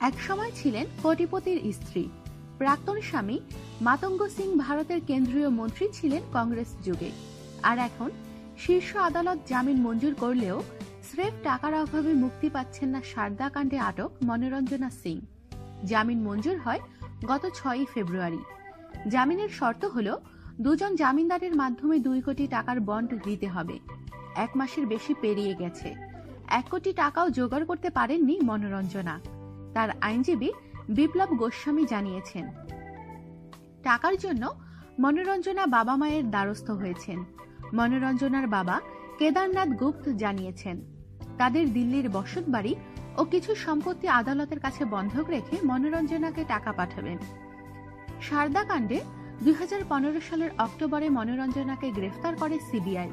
একসময় ছিলেন কোটিপতির স্ত্রী। প্রাক্তন স্বামী মাতঙ্গ সিং ভারতের কেন্দ্রীয় মন্ত্রী ছিলেন কংগ্রেস যুগে। আর এখন শীর্ষ আদালত জামিন মঞ্জুর করলেও স্রেফ টাকার অভাবে মুক্তি পাচ্ছেন না সারদা কাণ্ডে আটক মনোরঞ্জনা সিং। জামিন মঞ্জুর হয় গত 6 ফেব্রুয়ারি। জামিনের শর্ত হল দুজন জামিনদারের মাধ্যমে 2 কোটি টাকার বন্ড দিতে হবে। 1 মাসের বেশি পেরিয়ে গেছে, 1 কোটি টাকাও জোগাড় করতে পারেননি মনোরঞ্জনা। তার আইনজীবী বিপ্লব গোস্বামী জানিয়েছেন, টাকার জন্য মনোরঞ্জনা বাবা মায়ের দ্বারস্থ হয়েছেন। মনোরঞ্জনার বাবা কেদারনাথ গুপ্ত জানিয়েছেন, তাদের দিল্লির বসতবাড়ি ও কিছু সম্পত্তি আদালতের কাছে বন্ধক রেখে মনোরঞ্জনাকে টাকা পাঠাবেন। সারদা কাণ্ডে 2015 সালের অক্টোবরে মনোরঞ্জনাকে গ্রেফতার করে সিবিআই।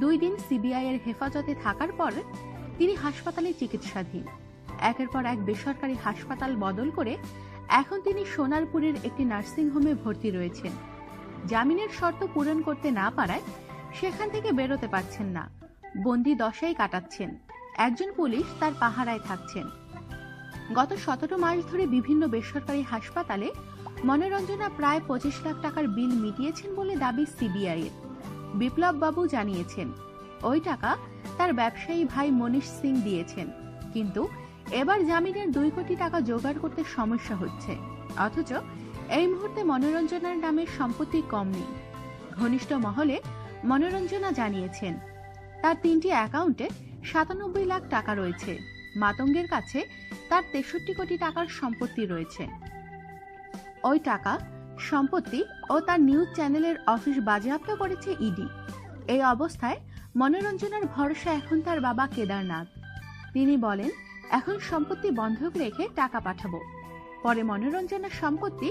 2 দিন সিবিআই এর হেফাজতে থাকার পর তিনি হাসপাতালে চিকিৎসাধীন। একের পর এক বেসরকারি হাসপাতাল বদল করে এখন তিনি সোনারপুরের একটি নার্সিংহোমে ভর্তি রয়েছেন। জামিনের শর্ত পূরণ করতে না পারায় সেখান থেকে বেরোতে পারছেন না, বন্দি দশাই কাটাচ্ছেন। একজন পুলিশ তার পাহারায় থাকছেন। গত 17 মাস ধরে বিভিন্ন বেসরকারি হাসপাতালে মনোরঞ্জনা প্রায় 25 লাখ টাকার বিল মিটিয়েছেন বলে দাবি সিবিআই এর। বিপ্লব বাবু জানিয়েছেন, ওই টাকা তার ব্যবসায়ী ভাই মনীষ সিং দিয়েছেন, কিন্তু এবার জামিনের 2 কোটি টাকা জোগাড় করতে সমস্যা হচ্ছে। অথচ এই মুহূর্তে মনোরঞ্জনার নামের সম্পত্তি কম নেই। ঘনিষ্ঠ মহলে মনোরঞ্জনা জানিয়েছেন, তার 3টি অ্যাকাউন্টে 97 লাখ টাকা রয়েছে। মাতঙ্গের কাছে তার 63 কোটি টাকার সম্পত্তি রয়েছে। ওই টাকা, সম্পত্তি ও তার নিউজ চ্যানেলের অফিস বাজেয়াপ্ত করেছে ইডি। এই অবস্থায় মনোরঞ্জনার ভরসা এখন তার বাবা কেদারনাথ। তিনি বলেন, এখন সম্পত্তি বন্ধক রেখে টাকা পাঠাবো, পরে মনোরঞ্জনার সম্পত্তি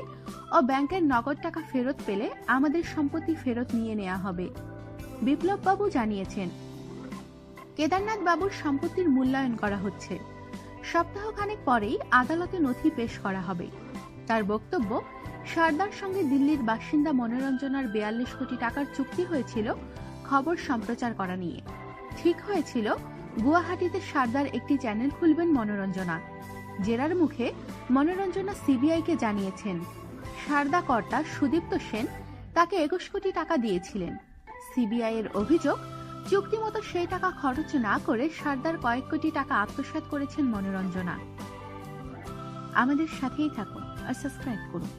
ও ব্যাংকের নগদ টাকা ফেরত পেলে আমাদের সম্পত্তি ফেরত নিয়ে নেওয়া হবে। বিপ্লব বাবু জানিয়েছেন, কেদারনাথ বাবুর সম্পত্তির মূল্যায়ন করা হচ্ছে। সপ্তাহখানেক পরেই আদালতে নথি পেশ করা হবে। তার বক্তব্য, সারদার সঙ্গে দিল্লির বাসিন্দা মনোরঞ্জনার 42 কোটি টাকার চুক্তি হয়েছিল খবর সম্প্রচার করা নিয়ে। ঠিক হয়েছিল গুয়াহাটিতে সারদার একটি চ্যানেল খুলবেন মনোরঞ্জনা। জেরার মুখে মনোরঞ্জনা সিবিআইকে জানিয়েছেন, সারদা কর্তা সুদীপ্ত সেন তাকে 21 কোটি টাকা দিয়েছিলেন। সিবিআই এর অভিযোগ, চুক্তিমতো সেই টাকা খরচ না করে সারদার কয়েক কোটি টাকা আত্মসাৎ করেছেন মনোরঞ্জনা। আমাদের সাথেই থাকুন আর সাবস্ক্রাইব করুন।